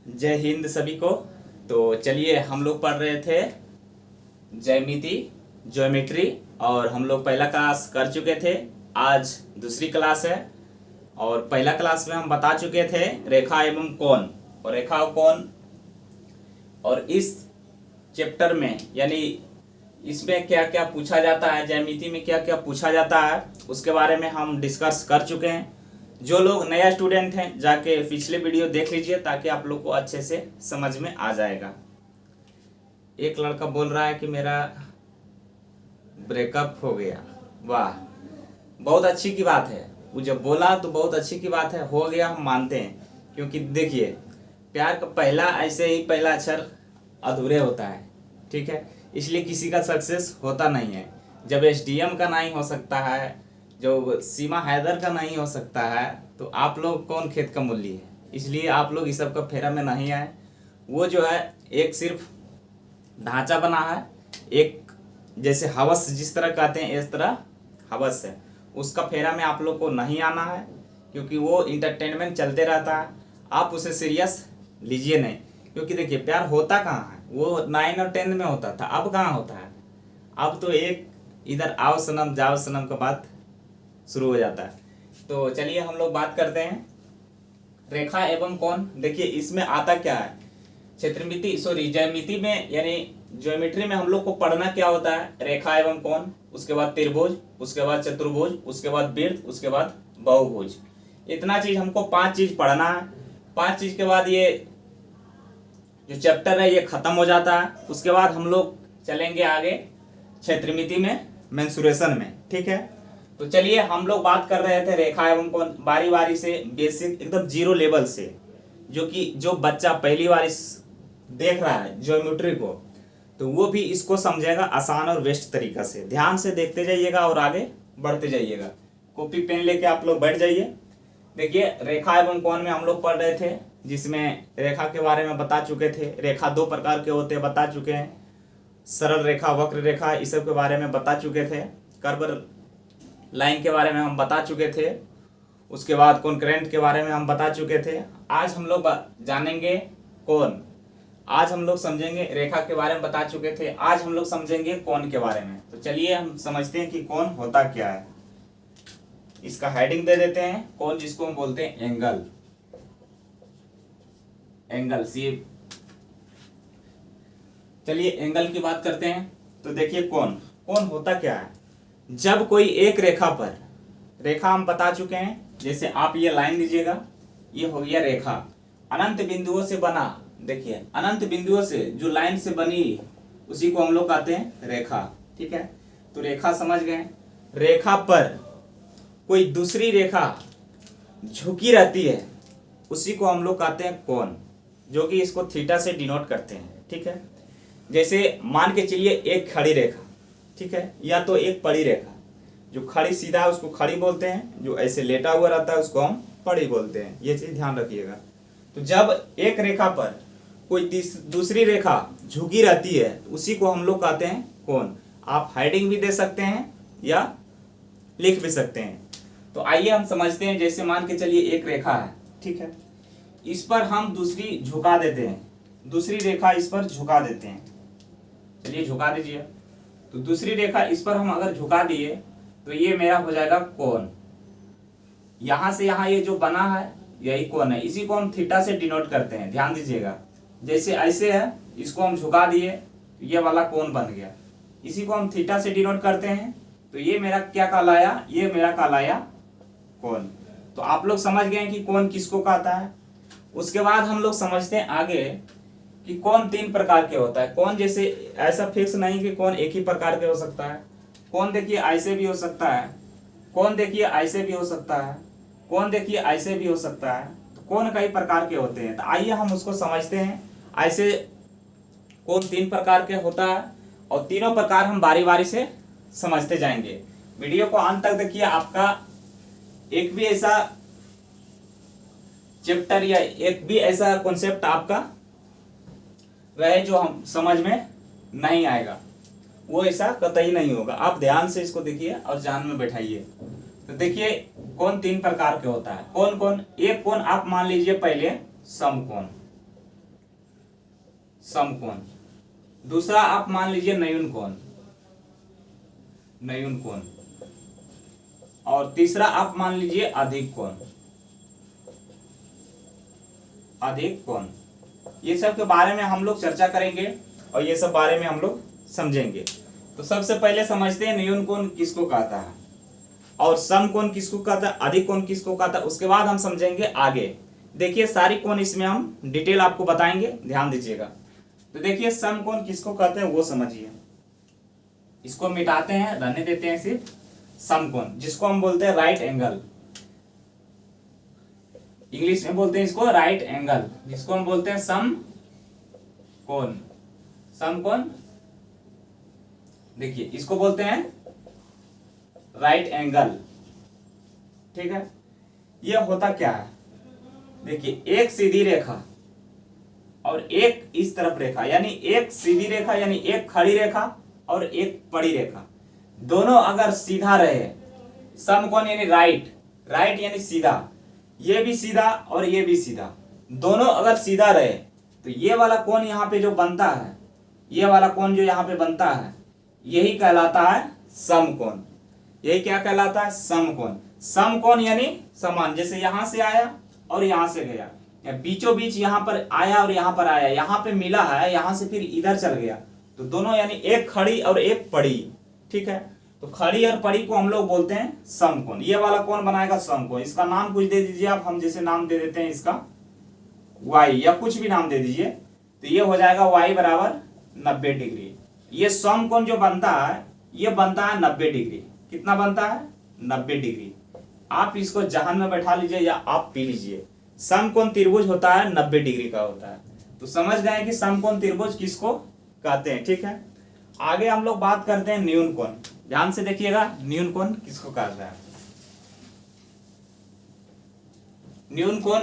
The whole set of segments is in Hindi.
जय हिंद सभी को। तो चलिए हम लोग पढ़ रहे थे ज्यामिति ज्योमेट्री और हम लोग पहला क्लास कर चुके थे। आज दूसरी क्लास है और पहला क्लास में हम बता चुके थे रेखा एवं कोण और रेखा और कोण। और इस चैप्टर में यानी इसमें क्या क्या पूछा जाता है, ज्यामिति में क्या क्या पूछा जाता है उसके बारे में हम डिस्कस कर चुके हैं। जो लोग नया स्टूडेंट हैं जाके पिछले वीडियो देख लीजिए ताकि आप लोग को अच्छे से समझ में आ जाएगा। एक लड़का बोल रहा है कि मेरा ब्रेकअप हो गया। वाह, बहुत अच्छी की बात है। वो जब बोला तो बहुत अच्छी की बात है, हो गया हम मानते हैं। क्योंकि देखिए प्यार का पहला ऐसे ही पहला अक्षर अधूरे होता है, ठीक है। इसलिए किसी का सक्सेस होता नहीं है। जब एसडीएम का नहीं हो सकता है, जो सीमा हैदर का नहीं हो सकता है, तो आप लोग कौन खेत का मूली है। इसलिए आप लोग इस सब का फेरा में नहीं आए। वो जो है एक सिर्फ ढांचा बना है, एक जैसे हवस जिस तरह कहते हैं इस तरह हवस है, उसका फेरा में आप लोग को नहीं आना है। क्योंकि वो इंटरटेनमेंट चलते रहता है, आप उसे सीरियस लीजिए नहीं। क्योंकि देखिए प्यार होता कहाँ है, वो 9 और 10 में होता था, अब कहाँ होता है। अब तो एक इधर आओ सनम जाओ सनम का बात शुरू हो जाता है। तो चलिए हम लोग बात करते हैं रेखा एवं कोण। देखिए इसमें आता क्या है, ज्यामिति में यानी ज्योमेट्री में हम लोग को पढ़ना क्या होता है, रेखा एवं कोण, उसके बाद त्रिभुज, उसके बाद चतुर्भुज, उसके बाद वृत्त, उसके बाद बहुभुज। इतना चीज हमको 5 चीज पढ़ना है। 5 चीज के बाद ये जो चैप्टर है ये खत्म हो जाता है। उसके बाद हम लोग चलेंगे आगे क्षेत्रमिति में, मेंसुरेशन में, ठीक है। तो चलिए हम लोग बात कर रहे थे रेखा एवं कोण बारी बारी से, बेसिक एकदम जीरो लेवल से, जो बच्चा पहली बार इस देख रहा है ज्योमेट्री को, तो वो भी इसको समझेगा आसान और बेस्ट तरीका से। ध्यान से देखते जाइएगा और आगे बढ़ते जाइएगा। कॉपी पेन लेके आप लोग बैठ जाइए। देखिए रेखा एवं कोण में हम लोग पढ़ रहे थे, जिसमें रेखा के बारे में बता चुके थे। रेखा 2 प्रकार के होते हैं बता चुके हैं, सरल रेखा, वक्र रेखा, इस सब के बारे में बता चुके थे। कर्व लाइन के बारे में हम बता चुके थे। उसके बाद कॉन्करेंट के बारे में हम बता चुके थे। आज हम लोग जानेंगे कोण। आज हम लोग समझेंगे, रेखा के बारे में बता चुके थे, आज हम लोग समझेंगे कोण के बारे में। तो चलिए हम समझते हैं कि कोण होता क्या है। इसका हेडिंग दे देते हैं, कोण जिसको हम बोलते हैं एंगल। एंगल सी, चलिए एंगल की बात करते हैं। तो देखिए कोण होता क्या है। जब कोई एक रेखा पर, रेखा हम बता चुके हैं, जैसे आप ये लाइन लीजिएगा, ये हो गया रेखा, अनंत बिंदुओं से बना। देखिए अनंत बिंदुओं से जो लाइन से बनी उसी को हम लोग कहते हैं रेखा, ठीक है। तो रेखा समझ गए। रेखा पर कोई दूसरी रेखा झुकी रहती है उसी को हम लोग कहते हैं कोण, जो कि इसको थीटा से डिनोट करते हैं, ठीक है। जैसे मान के चलिए एक खड़ी रेखा, ठीक है, या तो एक पड़ी रेखा। जो खड़ी सीधा है उसको खड़ी बोलते हैं, जो ऐसे लेटा हुआ रहता है उसको हम पड़ी बोलते हैं। ये चीज ध्यान रखिएगा। तो जब एक रेखा पर कोई दूसरी रेखा झुकी रहती है उसी को हम लोग कहते हैं कोण। आप हेडिंग भी दे सकते हैं या लिख भी सकते हैं। तो आइए हम समझते हैं। जैसे मान के चलिए एक रेखा है, ठीक है, इस पर हम दूसरी झुका देते हैं, दूसरी रेखा इस पर झुका देते हैं। चलिए झुका दीजिए। तो दूसरी रेखा इस पर हम अगर झुका दिए तो ये मेरा हो जाएगा कोण। यहां से यहां ये जो बना है यही कोण है। इसी को हम थीटा से डिनोट करते हैं, ध्यान दीजिएगा। जैसे ऐसे है, इसको हम झुका दिए तो ये वाला कोण बन गया। इसी को हम थीटा से डिनोट करते हैं, तो ये मेरा क्या कहलाया, ये मेरा कहलाया कोण। तो आप लोग समझ गए कि कोण किसको कहता है। उसके बाद हम लोग समझते हैं आगे कि कोण 3 प्रकार के होता है। कोण जैसे ऐसा फिक्स नहीं कि कोण एक ही प्रकार के हो सकता है। कोण देखिए ऐसे भी हो सकता है, कोण देखिए ऐसे भी हो सकता है, कोण देखिए ऐसे भी हो सकता है। तो कोण कई प्रकार के होते हैं। तो आइए हम उसको समझते हैं। ऐसे कोण 3 प्रकार के होता है और तीनों प्रकार हम बारी बारी से समझते जाएंगे। वीडियो को अंत तक देखिए। आपका एक भी ऐसा चैप्टर या एक भी ऐसा कॉन्सेप्ट आपका रहे जो हम समझ में नहीं आएगा, वो ऐसा कतई नहीं होगा। आप ध्यान से इसको देखिए और जान में बैठाइए। तो देखिए कोण 3 प्रकार के होता है। कौन कौन, एक कोण आप मान लीजिए पहले समकोण, समकोण। दूसरा आप मान लीजिए न्यून कोण, न्यून कोण। और तीसरा आप मान लीजिए अधिक कोण, अधिक कोण। ये सब के बारे में हम लोग चर्चा करेंगे और ये सब बारे में हम लोग समझेंगे। तो सबसे पहले समझते हैं न्यून कोण किसको कहता है और समकोण किसको कहता है, अधिक कोण किसको कहता है, उसके बाद हम समझेंगे आगे। देखिए सारी कोण इसमें हम डिटेल आपको बताएंगे, ध्यान दीजिएगा। तो देखिए समकोण किसको कहते हैं वो समझिए। इसको मिटाते हैं, रहने देते हैं सिर्फ समकोण, जिसको हम बोलते हैं राइट एंगल। इंग्लिश में बोलते हैं इसको राइट एंगल, जिसको हम बोलते हैं समकोण। समकोण देखिए इसको बोलते हैं राइट एंगल, ठीक है। ये होता क्या है, देखिए एक सीधी रेखा और एक इस तरफ रेखा, यानी एक सीधी रेखा यानी एक खड़ी रेखा और एक पड़ी रेखा, दोनों अगर सीधा रहे, समकोण यानी राइट, राइट यानी सीधा, ये भी सीधा और ये भी सीधा, दोनों अगर सीधा रहे तो ये वाला कोण यहाँ पे जो बनता है, ये वाला कोण जो यहाँ पे बनता है, यही कहलाता है समकोण। यही क्या कहलाता है, समकोण। समकोण यानी समान, जैसे यहां से आया और यहां से गया, या बीचों बीच यहां पर आया और यहां पर आया, यहां पे मिला है, यहां से फिर इधर चल गया, तो दोनों यानी एक खड़ी और एक पड़ी, ठीक है। तो खड़ी और पड़ी को हम लोग बोलते हैं समकोण। ये वाला कोण बनाएगा समकोण। इसका नाम कुछ दे दीजिए आप, हम जैसे नाम दे देते हैं इसका वाई, या कुछ भी नाम दे दीजिए, तो ये हो जाएगा वाई बराबर 90 डिग्री। ये समकोण जो बनता है ये बनता है 90 डिग्री। कितना बनता है, 90 डिग्री। आप इसको जहां में बैठा लीजिए या आप पी लीजिए, समकोण त्रिभुज होता है 90 डिग्री का होता है। तो समझ गए कि समकोण त्रिभुज किसको कहते हैं, ठीक है। आगे हम लोग बात करते हैं न्यून कोण। ध्यान से देखिएगा न्यून कोण किसको कहता है। न्यून कोण,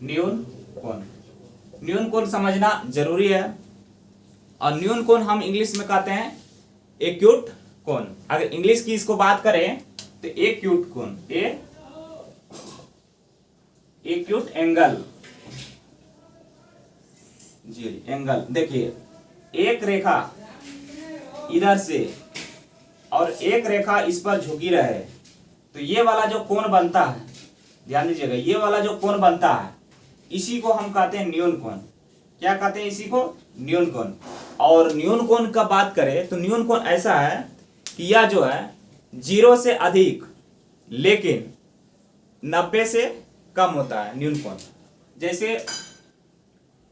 न्यून कोण, न्यून कोण समझना जरूरी है। और न्यून कोण हम इंग्लिश में कहते हैं एक्यूट कोण। अगर इंग्लिश की इसको बात करें तो एक्यूट कोण, एक्यूट एंगल जी, एंगल। देखिए एक रेखा इधर से और एक रेखा इस पर झुकी रहे, तो ये वाला जो कोण बनता है, ध्यान दीजिएगा, ये वाला जो कोण बनता है इसी को हम कहते हैं न्यून कोण। क्या कहते हैं इसी को, न्यून कोण। और न्यून कोण का बात करें तो न्यून कोण ऐसा है कि यह जो है 0 से अधिक लेकिन 90 से कम होता है न्यून कोण। जैसे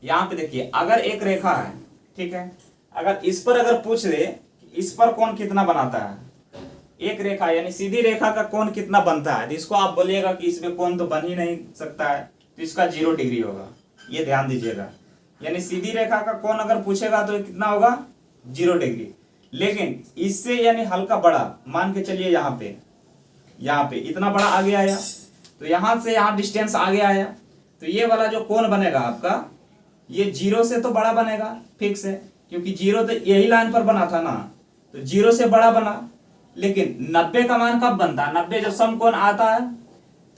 यहां पे देखिए, अगर एक रेखा है, ठीक है, अगर इस पर अगर पूछ ले इस पर कोण कितना बनाता है, एक रेखा यानी सीधी रेखा का कोण कितना बनता है, तो इसको आप बोलिएगा कि इसमें कोण तो बन ही नहीं सकता है, तो इसका 0 डिग्री होगा। ये ध्यान दीजिएगा, यानी सीधी रेखा का कोण अगर पूछेगा तो कितना होगा, 0 डिग्री। लेकिन इससे यानी हल्का बड़ा, मान के चलिए यहाँ पे इतना बड़ा आगे आया, तो यहां से यहां डिस्टेंस आगे आया, तो ये वाला जो कोण बनेगा आपका, ये 0 से तो बड़ा बनेगा, फिक्स है, क्योंकि 0 तो यही लाइन पर बना था ना, तो 0 से बड़ा बना। लेकिन 90 का मान कब बनता है, 90 जब समकोण आता है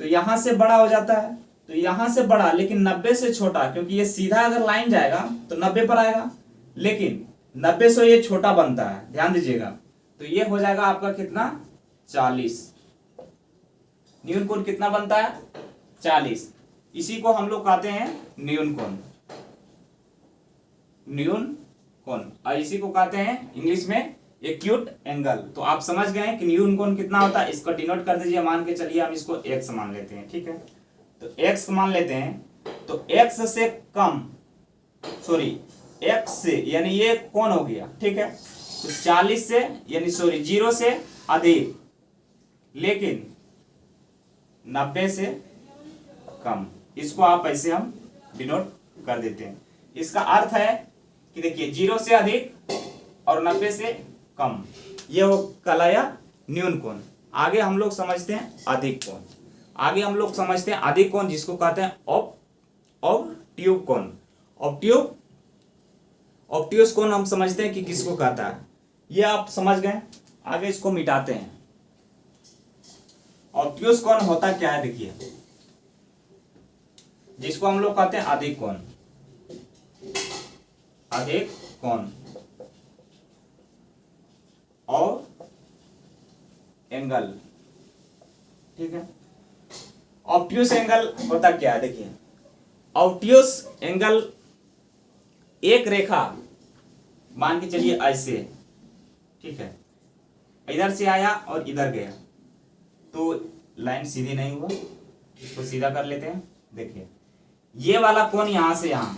तो यहां से बड़ा हो जाता है, तो यहां से बड़ा लेकिन 90 से छोटा, क्योंकि ये सीधा अगर लाइन जाएगा तो 90 पर आएगा, लेकिन 90 से ये छोटा बनता है, ध्यान दीजिएगा। तो ये हो जाएगा आपका कितना, 40। न्यून कोण कितना बनता है, 40। इसी को हम लोग कहते हैं न्यून कोण, न्यून कोण। और इसी को कहते हैं इंग्लिश में एक्यूट एंगल। तो आप समझ गए कि न्यून कोण कितना होता है, इसको डिनोट कर दीजिए, मान के चलिए हम इसको x मान लेते हैं, ठीक है। तो x मान लेते हैं, तो x से कम, सॉरी x से, यानी ये कोण हो गया, ठीक है। तो 40 से यानी 0 से अधिक लेकिन 90 से कम, इसको आप ऐसे हम डिनोट कर देते हैं। इसका अर्थ है कि देखिए 0 से अधिक और 90 से कम, ये वो कहलाया न्यून कोण। आगे हम लोग समझते हैं अधिक कोण। आगे हम लोग समझते हैं अधिक कोण, जिसको कहते हैं ऑब्ट्यूज कोण। ऑब्ट्यूज कोण हम समझते हैं कि किसको कहता है, ये आप समझ गए। आगे इसको मिटाते हैं। ऑब्ट्यूज कोण होता क्या है, देखिए जिसको हम लोग कहते हैं अधिक कोण, अधिक कोण। और एंगल, ठीक है। ऑब्ट्यूस एंगल होता क्या है, देखिए ऑब्ट्यूस एंगल एक रेखा मान के चलिए ऐसे, ठीक है, इधर से आया और इधर गया तो लाइन सीधी नहीं हुआ, इसको सीधा कर लेते हैं। देखिए ये वाला कोण यहां से यहां,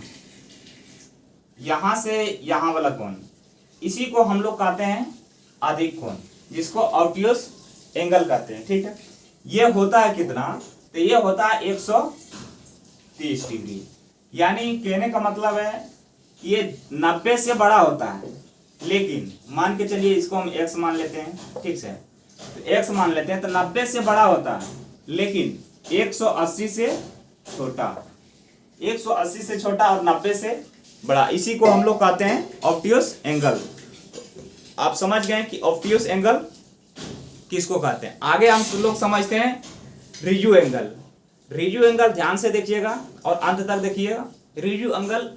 यहां से यहां वाला कोण, इसी को हम लोग कहते हैं अधिक कोण, जिसको ऑब्ट्यूस एंगल कहते हैं, ठीक है। ये होता है कितना, तो ये होता है 130 डिग्री। यानी कहने का मतलब है कि ये 90 से बड़ा होता है, लेकिन मान के चलिए इसको हम x मान लेते हैं, ठीक है, तो x मान लेते हैं, तो 90 से बड़ा होता है, लेकिन 180 से छोटा, 180 से छोटा और 90 से बड़ा, इसी को हम लोग कहते हैं ऑब्ट्यूस एंगल। आप समझ गए कि ऑब्ट्यूस एंगल किसको कहते हैं। आगे हम लोग समझते हैं रिजु एंगल। रिजु एंगल ध्यान से देखिएगा और अंत तक देखिएगा। रिजु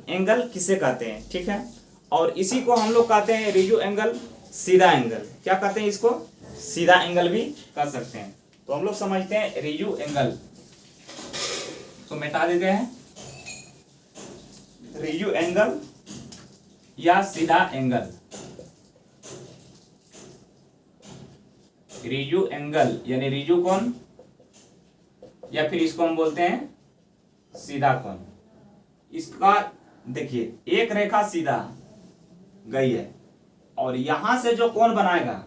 एंगल किसे कहते हैं, ठीक है। और इसी को हम लोग कहते हैं रिजु एंगल, सीधा एंगल। क्या कहते हैं इसको, सीधा एंगल भी कह सकते हैं। तो हम लोग समझते हैं रिजु एंगल, तो मिटा देते हैं रिजु एंगल या सीधा एंगल। रिजु एंगल यानी रिजु कोण, या फिर इसको हम बोलते हैं सीधा कोण। इसका देखिए एक रेखा सीधा गई है और यहां से जो कोण बनाएगा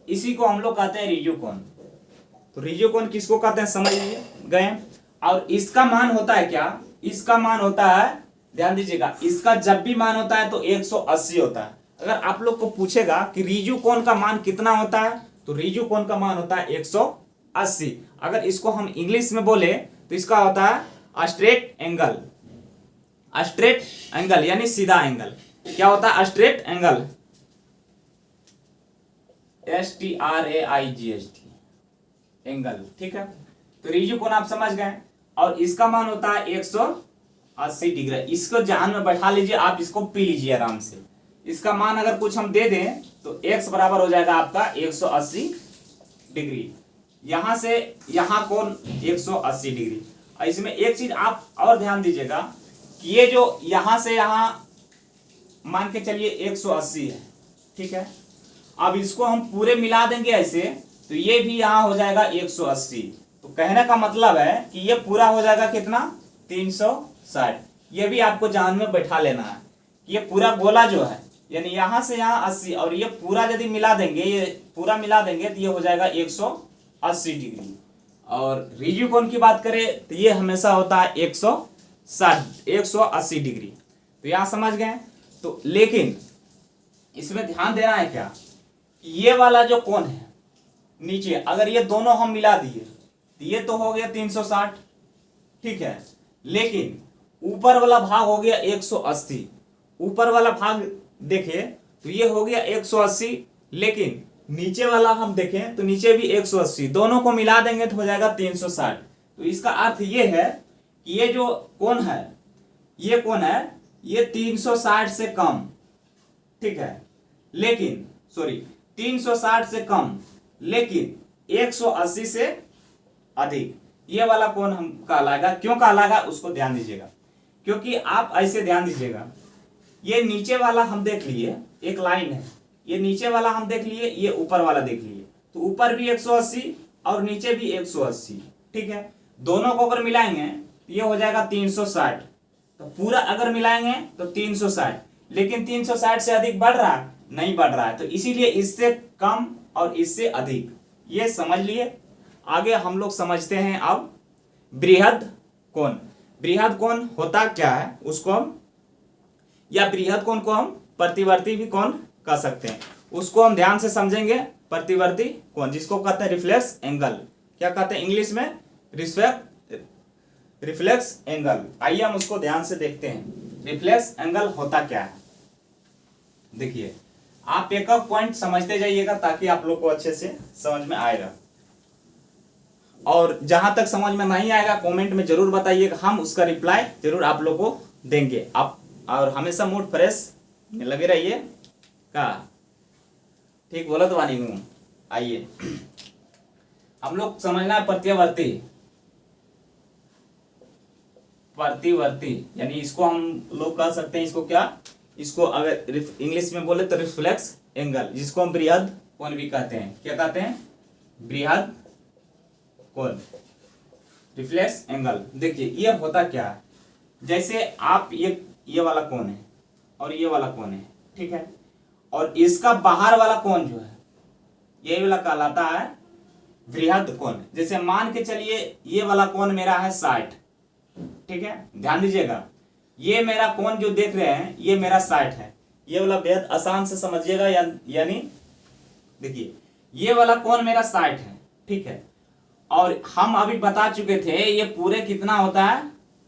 इसी को हम लोग कहते हैं रिजु कोण। तो रिजु कोण किसको कहते हैं समझ गए। और इसका मान होता है क्या, इसका मान होता है, ध्यान दीजिएगा, इसका जब भी मान होता है तो 180 होता है। अगर आप लोग को पूछेगा कि रिजु कोण का मान कितना होता है, तो रिजु कोण का मान होता है 180। अगर इसको हम इंग्लिश में बोले तो इसका होता है स्ट्रेट एंगल। स्ट्रेट एंगल यानी सीधा एंगल। क्या होता है स्ट्रेट एंगल, STRAIGHT एंगल, ठीक है। तो रिजु कोण आप समझ गए और इसका मान होता है 180 डिग्री। इसको ध्यान में बैठा लीजिए, आप इसको पी लीजिए आराम से। इसका मान अगर कुछ हम दे दें तो x बराबर हो जाएगा आपका 180 डिग्री। यहां से यहां कोण 180 डिग्री। और इसमें एक चीज आप और ध्यान दीजिएगा कि ये जो यहां से यहां मान के चलिए 180 है, ठीक है। अब इसको हम पूरे मिला देंगे ऐसे, तो ये भी यहां हो जाएगा 180। तो कहने का मतलब है कि ये पूरा हो जाएगा कितना, 360। ये भी आपको ध्यान में बैठा लेना है। ये पूरा गोला जो है यानी यहां से यहां 80 और ये पूरा यदि मिला देंगे, ये पूरा मिला देंगे तो ये हो जाएगा 180 डिग्री। और रिजु कोण की बात करें तो ये हमेशा होता है 180 डिग्री। तो यहां समझ गए। तो लेकिन इसमें ध्यान देना है क्या, कि ये वाला जो कोण है नीचे, अगर ये दोनों हम मिला दिए तो ये तो हो गया 360, ठीक है। लेकिन ऊपर वाला भाग हो गया 180। ऊपर वाला भाग देखें तो ये हो गया 180, लेकिन नीचे वाला हम देखें तो नीचे भी 180, दोनों को मिला देंगे तो हो जाएगा 360। तो इसका अर्थ ये है कि ये जो कोण है, ये कोण है, ये 360 से कम, ठीक है, लेकिन सॉरी 360 से कम लेकिन 180 से अधिक, ये वाला कोण हम कहलाएगा। क्यों कहलाएगा उसको ध्यान दीजिएगा, क्योंकि आप ऐसे ध्यान दीजिएगा, ये नीचे वाला हम देख लिए, एक लाइन है, ये नीचे वाला हम देख लिए, ये ऊपर वाला देख लिए, तो ऊपर भी 180 और नीचे भी 180, ठीक है। दोनों को अगर मिलाएंगे तो ये हो जाएगा 360। तो पूरा अगर मिलाएंगे तो 360, लेकिन 360 से अधिक बढ़ रहा है, नहीं बढ़ रहा है, तो इसीलिए इससे कम और इससे अधिक, ये समझ लिए। आगे हम लोग समझते हैं अब बृहद कोण। बृहद कोण होता क्या है उसको हम, या बृहद कोण को हम प्रतिवर्ती भी कोण कह सकते हैं, उसको हम ध्यान से समझेंगे। प्रतिवर्ती कोण जिसको कहते हैं रिफ्लेक्स एंगल। क्या कहते हैं इंग्लिश में, रिफ्लेक्स एंगल। आइए हम उसको ध्यान से देखते हैं रिफ्लेक्स एंगल होता क्या है। देखिए आप एक पॉइंट समझते जाइएगा ताकि आप लोग को अच्छे से समझ में आएगा। और जहां तक समझ में नहीं आएगा कमेंट में जरूर बताइएगा, हम उसका रिप्लाई जरूर आप लोग को देंगे। आप और हमेशा मूड फ्रेश में लगे रहिए का, ठीक बोला तो वानी हूँ। आइए हम लोग समझना है प्रत्यावर्ती, प्रतिवर्ती यानी इसको हम लोग कह सकते हैं, इसको क्या, इसको अगर इंग्लिश में बोले तो रिफ्लेक्स एंगल, जिसको हम बृहद कोण भी कहते हैं। क्या कहते हैं? बृहद कोण, रिफ्लेक्स एंगल। देखिए ये होता क्या है, जैसे आप ये वाला कोण है और ये वाला कोण है, ठीक है, और इसका बाहर वाला कोण जो है ये वाला कहलाता है बृहद कोण। जैसे मान के चलिए ये वाला कोण मेरा है 60, ठीक है, ध्यान दीजिएगा, ये मेरा कोण जो देख रहे हैं ये मेरा 60 है। ये वाला बेहद आसान से समझिएगा, यानी देखिए ये वाला कोण मेरा 60 है, ठीक है, और हम अभी बता चुके थे ये पूरे कितना होता है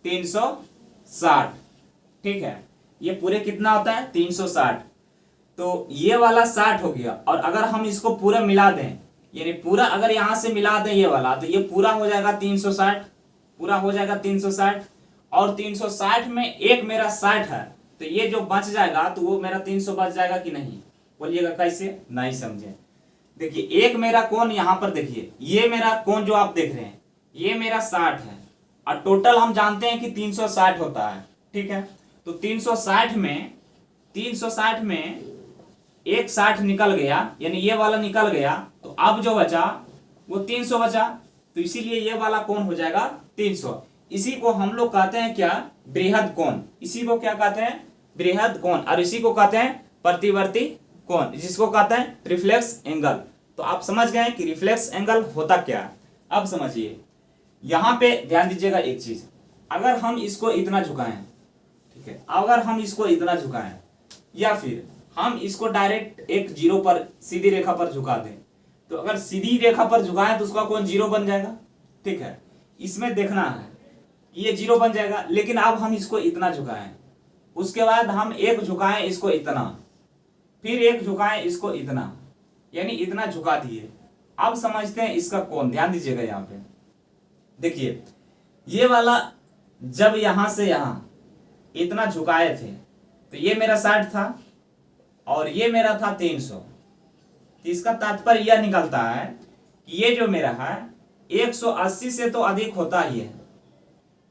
360, ठीक है, ये पूरे कितना होता है 360। तो ये वाला 60 हो गया, और अगर हम इसको पूरा मिला दें, यानी पूरा अगर यहां से मिला दें ये वाला, तो ये पूरा हो जाएगा 360, पूरा हो जाएगा 360, और 360 में एक मेरा 60 है, तो ये जो बच जाएगा तो वो मेरा 300 बच जाएगा कि नहीं? बोलिएगा कैसे, नहीं समझे। देखिए एक मेरा कोण यहां पर देखिए, ये मेरा कोण जो आप देख रहे हैं ये मेरा 60 है, और टोटल हम जानते हैं कि 360 होता है, ठीक है। तो 360 में एक 60 निकल गया, यानी ये वाला निकल गया, तो अब जो बचा वो 300 बचा, तो इसीलिए ये वाला कोण हो जाएगा 300। इसी को हम लोग कहते हैं क्या? बृहद कोण। इसी को क्या कहते हैं? बृहद कोण। और इसी को कहते हैं प्रतिवर्ती कोण, जिसको कहते हैं रिफ्लेक्स एंगल। तो आप समझ गए कि रिफ्लेक्स एंगल होता क्या है। अब समझिए, यहां पे ध्यान दीजिएगा एक चीज, अगर हम इसको इतना झुकाएं, ठीक है, अगर हम इसको इतना झुकाएं या फिर हम इसको डायरेक्ट एक जीरो पर, सीधी रेखा पर झुका दें, तो अगर सीधी रेखा पर झुकाएं तो उसका कोण जीरो बन जाएगा, ठीक है। इसमें देखना है ये जीरो बन जाएगा, लेकिन अब हम इसको इतना झुकाएं, उसके बाद हम एक झुकाएं इसको इतना, फिर एक झुकाएं इसको इतना, यानी इतना झुका दिए। अब समझते हैं इसका कोण। ध्यान दीजिएगा, यहाँ पे देखिए ये वाला जब यहां से यहां इतना झुकाए थे तो ये मेरा 60 था और ये मेरा था 300। तो इसका तात्पर्य यह निकलता है कि ये जो मेरा है 180 से तो अधिक होता ही है।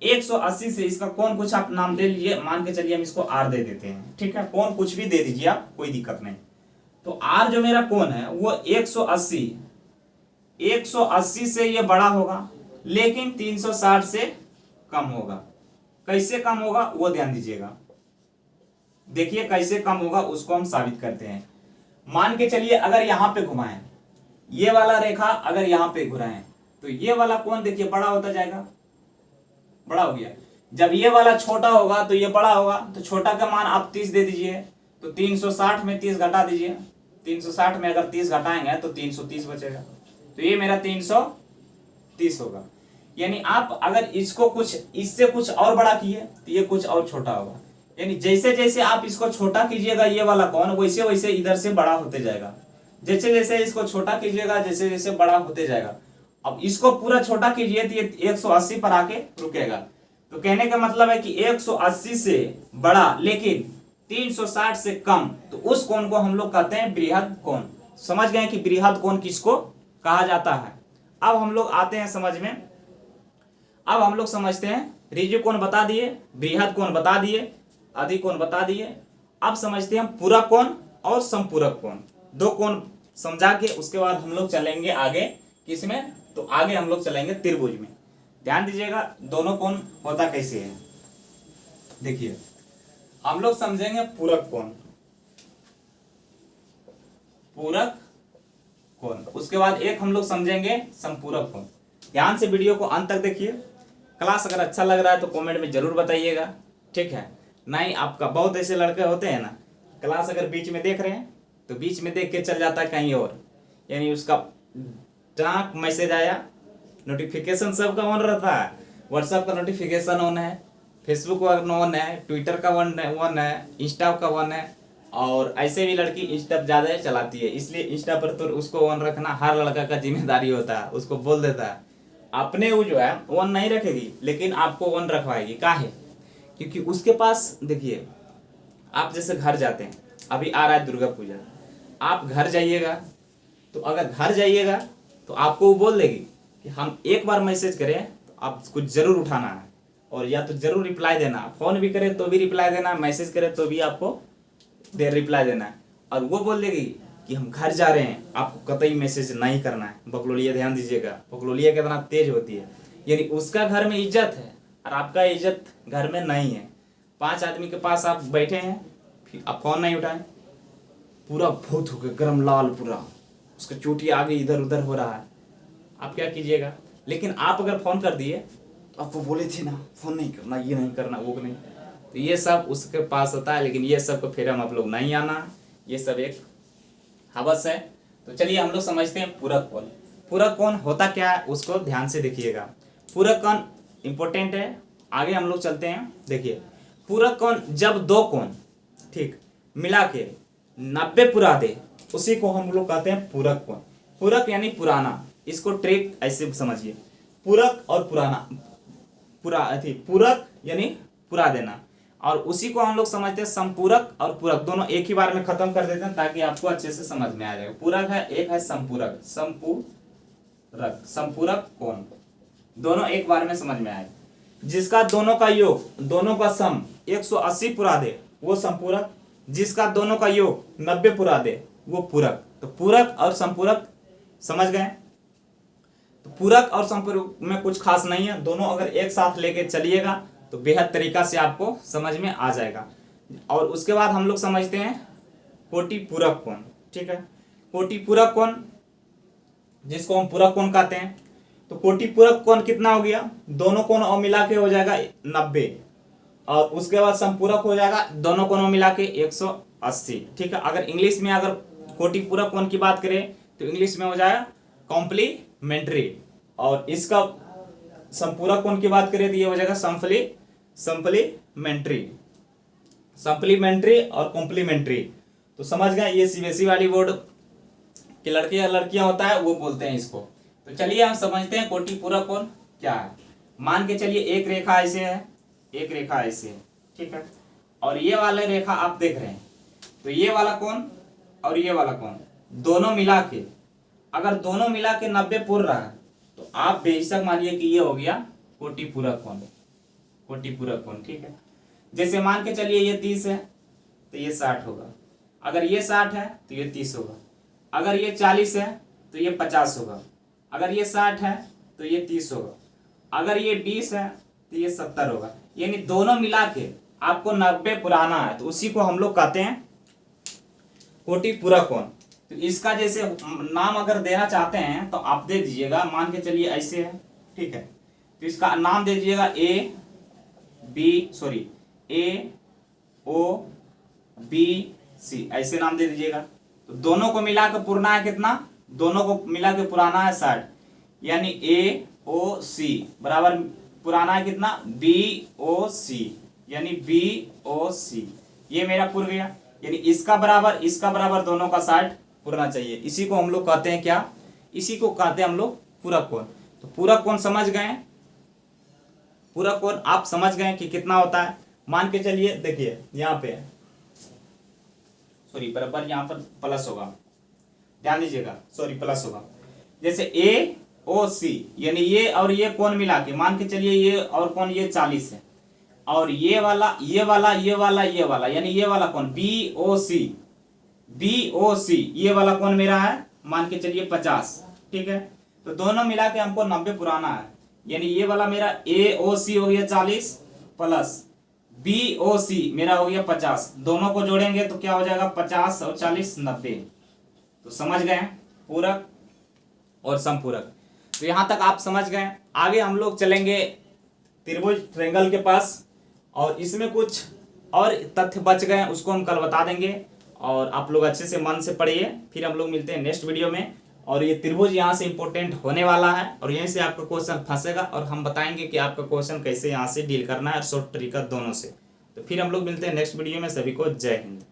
180 से इसका कोण कुछ आप नाम दे लीजिए, मान के चलिए हम इसको आर दे देते हैं, ठीक है, कोण कुछ भी दे दीजिए आप, कोई दिक्कत नहीं। तो आर जो मेरा कोण है वो 180 से ये बड़ा होगा, लेकिन 360 से कम होगा। कैसे कम होगा वो ध्यान दीजिएगा। देखिए कैसे कम होगा उसको हम साबित करते हैं। मान के चलिए अगर यहां पे घुमाएं, ये वाला रेखा अगर यहां पे घुराएं, तो ये वाला कोण देखिए बड़ा होता जाएगा, बड़ा हो गया। जब ये वाला छोटा होगा तो ये बड़ा होगा, तो छोटा का मान आप 30 दे दीजिए, तो 360 में 30 घटा दीजिए, 360 में अगर 30 घटाएंगे तो 330 बचेगा, तो ये मेरा 330 होगा। यानी आप अगर इसको कुछ इससे कुछ और बड़ा किए तो ये कुछ और छोटा होगा। यानी जैसे जैसे आप इसको छोटा कीजिएगा ये वाला कोण, वैसे वैसे इधर से बड़ा होते जाएगा। जैसे जैसे इसको छोटा कीजिएगा जैसे जैसे बड़ा होते जाएगा। अब इसको पूरा छोटा कीजिए तो ये 180 पर आके रुकेगा। तो कहने का मतलब है कि 180 से बड़ा लेकिन 360 से कम, तो उस कोण को हम लोग कहते हैं बृहद कोण। समझ गए कि बृहद कोण किसको कहा जाता है। अब हम लोग आते हैं समझ में। अब हम लोग समझते हैं, ऋजु कोण बता दिए, बृहद कोण बता दिए, अधिक कोण बता दिए। अब समझते हैं पूरक कोण और संपूरक कोण। दो कोण समझा के उसके बाद हम लोग चलेंगे आगे किसमें, तो आगे हम लोग चलेंगे त्रिभुज में। ध्यान दीजिएगा दोनों कोण होता कैसे है। देखिए हम लोग समझेंगे पूरक कोण, पूरक कोण, उसके बाद एक हम लोग समझेंगे संपूरक कोण। ध्यान से वीडियो को अंत तक देखिए। क्लास अगर अच्छा लग रहा है तो कमेंट में जरूर बताइएगा, ठीक है। नहीं आपका बहुत ऐसे लड़के होते हैं ना, क्लास अगर बीच में देख रहे हैं तो बीच में देख के चल जाता है कहीं और, यानी उसका जहाँ मैसेज आया नोटिफिकेशन सबका ऑन रहता है, व्हाट्सएप का नोटिफिकेशन ऑन है, फेसबुक का ऑन है, ट्विटर का ऑन है, इंस्टा का ऑन है। और ऐसे भी लड़की इंस्टा ज़्यादा चलाती है, इसलिए इंस्टा पर तो उसको ऑन रखना हर लड़का का जिम्मेदारी होता है, उसको बोल देता है। अपने वो जो है वन नहीं रखेगी, लेकिन आपको वन रखवाएगी। का है? क्योंकि उसके पास देखिए, आप जैसे घर जाते हैं, अभी आ रहा है दुर्गा पूजा, आप घर जाइएगा तो अगर घर जाइएगा तो आपको वो बोल देगी कि हम एक बार मैसेज करें तो आपको जरूर उठाना है, और या तो जरूर रिप्लाई देना, फोन भी करे तो भी रिप्लाई देना, मैसेज करे तो भी आपको देर रिप्लाई देना है। और वो बोल देगी कि हम घर जा रहे हैं, आपको कतई मैसेज नहीं करना है। बकलोलिया ध्यान दीजिएगा, बकलोलिया कितना तेज होती है। यानी उसका घर में इज्जत है और आपका इज्जत घर में नहीं है। 5 आदमी के पास आप बैठे हैं, फिर आप फोन नहीं उठाएं, पूरा भूत हो गया गरम लाल, पूरा उसका चोटी आगे इधर उधर हो रहा है, आप क्या कीजिएगा? लेकिन आप अगर फोन कर दिए तो आपको बोले थे ना फोन नहीं करना, ये नहीं करना, वो नहीं। तो ये सब उसके पास होता है, लेकिन ये सब को फिर हम आप लोग नहीं आना, ये सब एक हवस है। तो चलिए हम लोग समझते हैं पूरक कोण। पूरक कोण होता क्या है उसको ध्यान से देखिएगा। पूरक कोण इंपॉर्टेंट है, आगे हम लोग चलते हैं। देखिए, पूरक कोण जब दो कोण ठीक मिला के 90 पुरा दे, उसी को हम लोग कहते हैं पूरक कोण। पूरक यानी पुराना, इसको ट्रिक ऐसे समझिए, पूरक और पुराना, पूरक यानी पुरा देना, और उसी को हम लोग समझते हैं संपूरक और पूरक, दोनों एक ही बार में खत्म कर देते हैं ताकि आपको अच्छे से समझ में आ जाएगा। पूरक है, एक है संपूरक, संपूरक कोण, दोनों एक बार में समझ में आए। जिसका दोनों का योग, दोनों का सम 180 पुरा दे वो संपूरक, जिसका दोनों का योग 90 पुरा दे वो पूरक। तो पूरक और संपूरक समझ गए। तो पूरक और संपूरक में कुछ खास नहीं है, दोनों अगर एक साथ लेके चलिएगा तो बेहद तरीका से आपको समझ में आ जाएगा। और उसके बाद हम लोग समझते हैं कोटि पूरक कोण। ठीक है, कोटि पूरक कोण जिसको हम पूरक कोण कहते हैं। तो कोटि पूरक कोण कितना हो गया? दोनों कोण और मिला के हो जाएगा 90, और उसके बाद संपूरक हो जाएगा दोनों कोणों मिला के 180। ठीक है, अगर इंग्लिश में अगर कोटि पूरक कोण की बात करें तो इंग्लिश में हो जाएगा कॉम्प्लीमेंट्री, और इसका संपूरक कोण की बात करें तो ये हो जाएगा सप्लीमेंट्री और कॉम्प्लीमेंट्री। तो समझ गए, ये सीबीएसई वाली बोर्ड के लड़के या लड़कियां होता है वो बोलते हैं इसको। तो चलिए हम समझते हैं कोटि पूरक कोण क्या है। मान के चलिए एक रेखा ऐसे है, एक रेखा ऐसे है, ठीक है, और ये वाले रेखा आप देख रहे हैं, तो ये वाला कोण और ये वाला कोण दोनों मिला के, अगर दोनों मिला के 90 पुर रहा है तो आप बेशक मानिए कि ये हो गया कोटि पूरक कोण, कोटि पूरक कोण। ठीक है, जैसे मान के चलिए ये 30 है तो ये 60 होगा, अगर ये 60 है तो ये 30 होगा, अगर ये 40 है तो ये 50 होगा, अगर ये 60 है तो ये 30 होगा, अगर ये 20 है तो ये 70 होगा। यानी दोनों मिला के आपको 90 पुराना है, तो उसी को हम लोग कहते हैं कोटि पूरक कोण। तो इसका जैसे नाम अगर देना चाहते हैं तो आप दे दीजिएगा, मान के चलिए ऐसे है, ठीक है, तो इसका नाम दे दीजिएगा ए ओ बी सी, ऐसे नाम दे दीजिएगा। तो दोनों को मिला के पुराना है कितना? दोनों को मिला के पुराना है 60, यानी ए ओ सी बराबर पुराना है कितना? बी ओ सी, यानी बी ओ सी, ये मेरा पुर गया। यानी इसका बराबर दोनों का 60 पुरना चाहिए। इसी को हम लोग कहते हैं क्या? इसी को कहते हैं हम लोग पूरक कोण। तो पूरक कोण समझ गए, पूरक कोण आप समझ गए कि कितना होता है। मान के चलिए देखिए यहाँ पे बराबर यहाँ पर प्लस होगा, ध्यान दीजिएगा, प्लस होगा। जैसे ए ओ सी, यानी ये और ये कोण मिला के मान के चलिए ये और कोण ये 40 है, और ये वाला यानी ये वाला कोण बी ओ सी, ये वाला कोण मेरा है मान के चलिए 50। ठीक है, तो दोनों मिला के हमको 90 पुराना है, यानी ये वाला मेरा ए ओ सी हो गया 40 प्लस बी ओ सी मेरा हो गया 50, दोनों को जोड़ेंगे तो क्या हो जाएगा? 50 और 40 90। तो समझ गए पूरक और संपूरक। तो यहां तक आप समझ गए। आगे हम लोग चलेंगे त्रिभुज ट्रायंगल के पास, और इसमें कुछ और तथ्य बच गए उसको हम कल बता देंगे, और आप लोग अच्छे से मन से पढ़िए। फिर हम लोग मिलते हैं नेक्स्ट वीडियो में। और ये त्रिभुज यहाँ से इंपॉर्टेंट होने वाला है, और यहीं से आपका क्वेश्चन फंसेगा, और हम बताएंगे कि आपका क्वेश्चन कैसे यहाँ से डील करना है, और शॉर्ट तरीका दोनों से। तो फिर हम लोग मिलते हैं नेक्स्ट वीडियो में। सभी को जय हिंद।